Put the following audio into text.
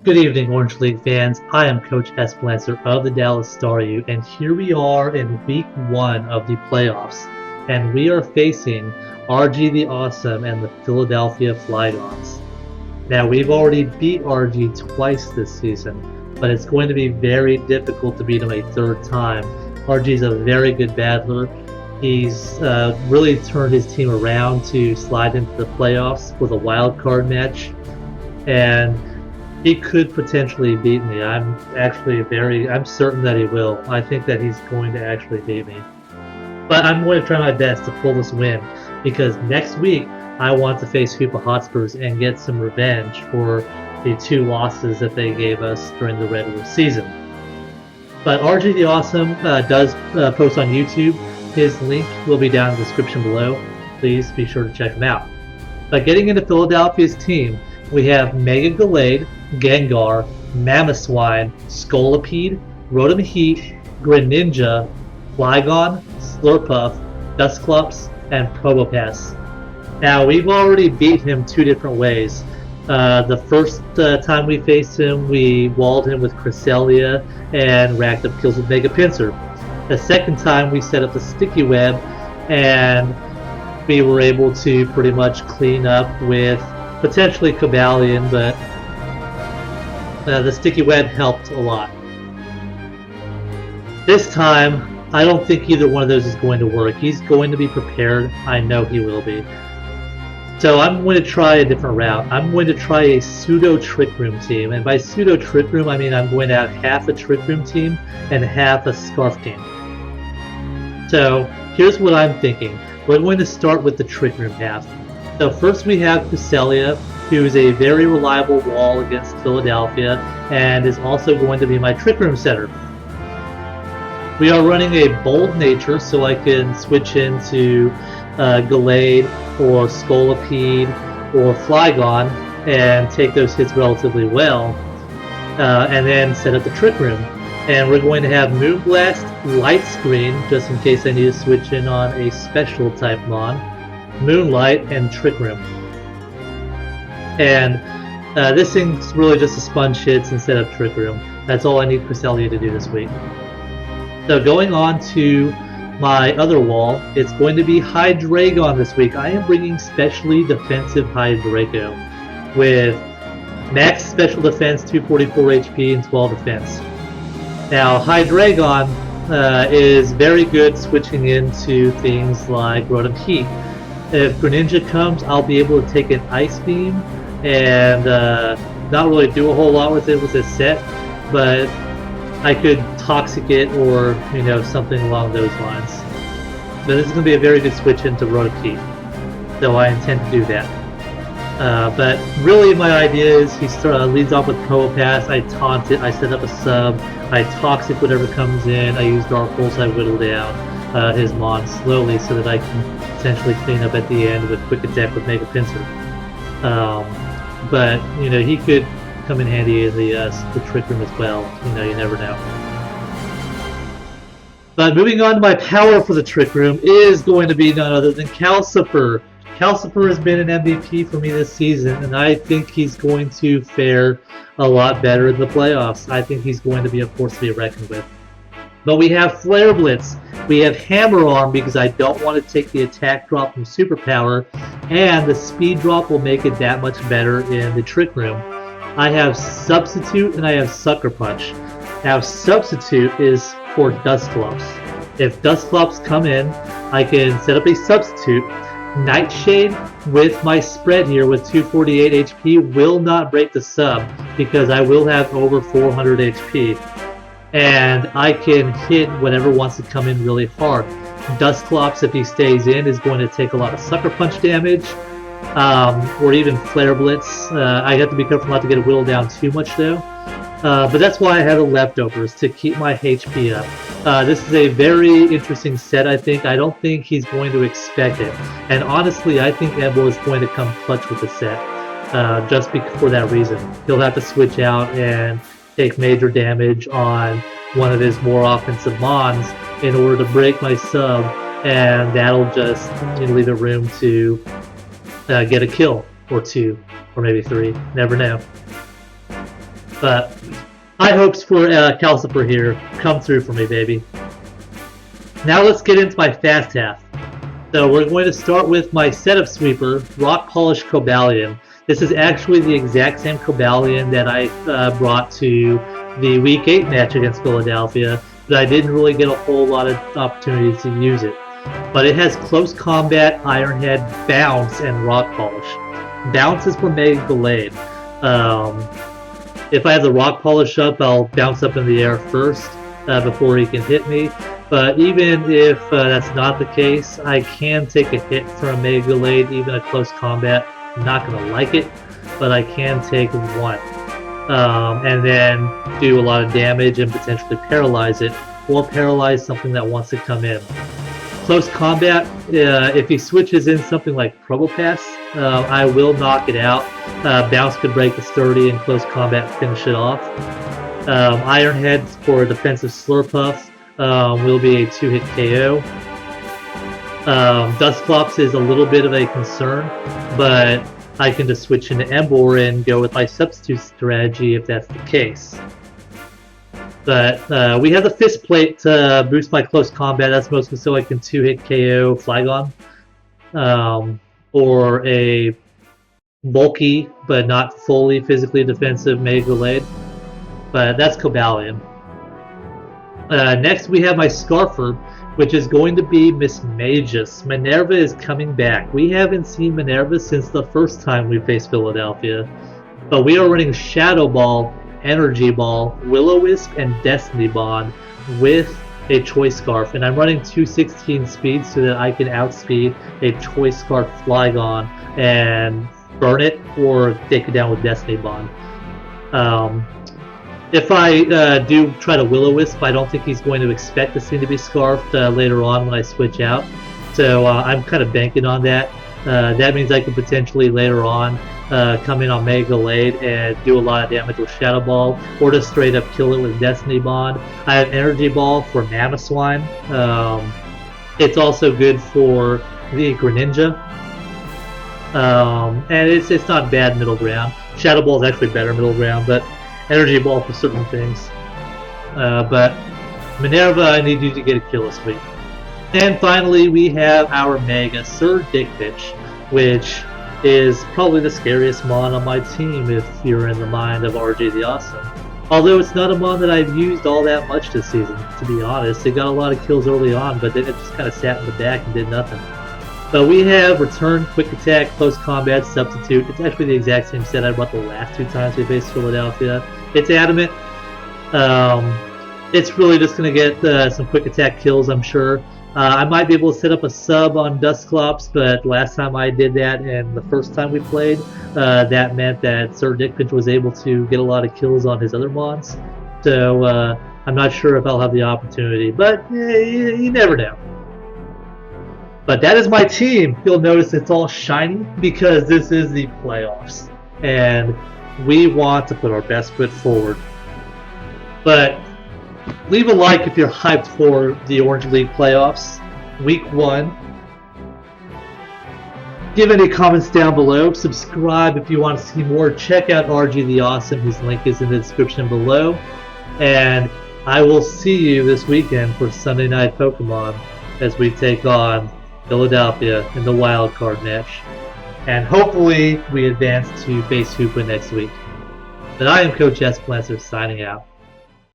Good evening, Orange League fans. I am Coach Esplancer of the Dallas Staryu, and here we are in Week 1 of the playoffs, and we are facing RG the Awesome and the Philadelphia Flygons. Now, we've already beat RG twice this season, but it's going to be very difficult to beat him a third time. RG is a very good battler. He's really turned his team around to slide into the playoffs with a wild card match, and he could potentially beat me. I'm certain that he will. I think that he's going to actually beat me. But I'm going to try my best to pull this win because next week I want to face Hoopa Hotspurs and get some revenge for the 2 losses that they gave us during the regular season. But RG the Awesome does post on YouTube. His link will be down in the description below. Please be sure to check him out. But getting into Philadelphia's team, we have Mega Gallade, Gengar, Mamoswine, Scolipede, Rotom Heat, Greninja, Flygon, Slurpuff, Dusclops, and Probopass. Now, we've already beat him 2 different ways. The first time we faced him, we walled him with Cresselia and racked up kills with Mega Pinsir. The second time, we set up the Sticky Web, and we were able to pretty much clean up with potentially Cobalion, but the Sticky Web helped a lot. This time, I don't think either one of those is going to work. He's going to be prepared. I know he will be. So I'm going to try a different route. I'm going to try a pseudo Trick Room team. And by pseudo Trick Room, I mean I'm going to have half a Trick Room team and half a Scarf team. So here's what I'm thinking. We're going to start with the Trick Room half. So first we have Cresselia, who is a very reliable wall against Philadelphia and is also going to be my Trick Room setter. We are running a Bold Nature, so I can switch into Gallade or Scolipede or Flygon and take those hits relatively well, and then set up the Trick Room. And we're going to have Moonblast, Light Screen, just in case I need to switch in on a special type mon, Moonlight, and Trick Room. And this thing's really just a sponge hits instead of Trick Room. That's all I need Cresselia to do this week. So going on to my other wall, it's going to be Hydreigon this week. I am bringing specially defensive Hydreigo with max special defense, 244 HP, and 12 defense. Now, Hydreigon is very good switching into things like Rotom Heat. If Greninja comes, I'll be able to take an Ice Beam and not really do a whole lot with it with this set, but I could Toxic it or, something along those lines. But this is going to be a very good switch into Rotom Heat, so I intend to do that. But really my idea is he leads off with Probopass, I taunt it, I set up a sub, I Toxic whatever comes in, I use Dark Pulse, I whittle down his mon slowly so that I can potentially clean up at the end with Quick Attack with Mega Pinsir. But, he could come in handy in the Trick Room as well. You never know. But moving on to my power for the Trick Room is going to be none other than Calcifer. Calcifer has been an MVP for me this season, and I think he's going to fare a lot better in the playoffs. I think he's going to be a force to be reckoned with. But we have Flare Blitz, we have Hammer Arm because I don't want to take the attack drop from Superpower, and the speed drop will make it that much better in the Trick Room. I have Substitute and I have Sucker Punch. Now Substitute is for Dusclops. If Dusclops come in, I can set up a Substitute. Nightshade with my spread here with 248 HP will not break the sub because I will have over 400 HP. And I can hit whatever wants to come in really hard. Dusclops, if he stays in, is going to take a lot of Sucker Punch damage, or even Flare Blitz. I have to be careful not to get a whittle down too much though. But that's why I have the leftovers, to keep my HP up. This is a very interesting set, I think. I don't think he's going to expect it. And honestly, I think Embo is going to come clutch with the set, just for that reason. He'll have to switch out and take major damage on one of his more offensive mons in order to break my sub, and that'll just leave it room to get a kill or 2 or maybe 3, never know. But high hopes for Calcifer here. Come through for me, baby. Now let's get into my fast half. So we're going to start with my setup sweeper, Rock Polished Cobalion. This is actually the exact same Cobalion that I brought to the Week 8 match against Philadelphia, but I didn't really get a whole lot of opportunities to use it. But it has Close Combat, Ironhead, Bounce, and Rock Polish. Bounce is for Mega Blade. If I have the Rock Polish up, I'll bounce up in the air first before he can hit me. But even if that's not the case, I can take a hit from a Mega Blade, even a Close Combat. I'm not going to like it, but I can take one. And then do a lot of damage and potentially paralyze it, or paralyze something that wants to come in. Close Combat, if he switches in something like Probopass, I will knock it out. Bounce could break the sturdy and Close Combat finish it off. Ironhead for a defensive Slurpuff will be a 2-hit KO. Dusclops is a little bit of a concern, but I can just switch into Emboar and go with my substitute strategy if that's the case. But we have the Fist Plate to boost my Close Combat. That's mostly so I can 2-hit KO Flygon. Or a bulky, but not fully physically defensive Mega Blade. But that's Cobalion. Next we have my Scarfer, which is going to be Miss Magus. Minerva is coming back. We haven't seen Minerva since the first time we faced Philadelphia. But we are running Shadow Ball, Energy Ball, Will-O-Wisp, and Destiny Bond with a Choice Scarf. And I'm running 216 speed so that I can outspeed a Choice Scarf Flygon and burn it or take it down with Destiny Bond. If I do try to Will-O-Wisp, I don't think he's going to expect this thing to be Scarfed later on when I switch out. So I'm kind of banking on that. That means I could potentially later on come in on Mega Blade and do a lot of damage with Shadow Ball, or just straight up kill it with Destiny Bond. I have Energy Ball for Mamoswine. It's also good for the Greninja. And it's not bad middle ground. Shadow Ball is actually better middle ground, but Energy Ball for certain things. But Minerva, I need you to get a kill this week. And finally, we have our Mega Sir Dick Pitch, which is probably the scariest mon on my team if you're in the mind of RG the Awesome. Although it's not a mon that I've used all that much this season, to be honest. It got a lot of kills early on, but then it just kind of sat in the back and did nothing. But we have Return, Quick Attack, Close Combat, Substitute. It's actually the exact same set I brought the last two times we faced Philadelphia. It's Adamant. It's really just going to get some Quick Attack kills, I'm sure. I might be able to set up a sub on Dusclops, but last time I did that and the first time we played, that meant that Sir Dickpitch was able to get a lot of kills on his other mons. So I'm not sure if I'll have the opportunity, but you never know. But that is my team. You'll notice it's all shiny because this is the playoffs. And we want to put our best foot forward. But leave a like if you're hyped for the Orange League playoffs, Week 1. Give any comments down below. Subscribe if you want to see more. Check out RG the Awesome, whose link is in the description below. And I will see you this weekend for Sunday Night Pokemon as we take on Philadelphia in the wild card match. And hopefully we advance to face Hoopa next week. But I am Coach Esplancer signing out.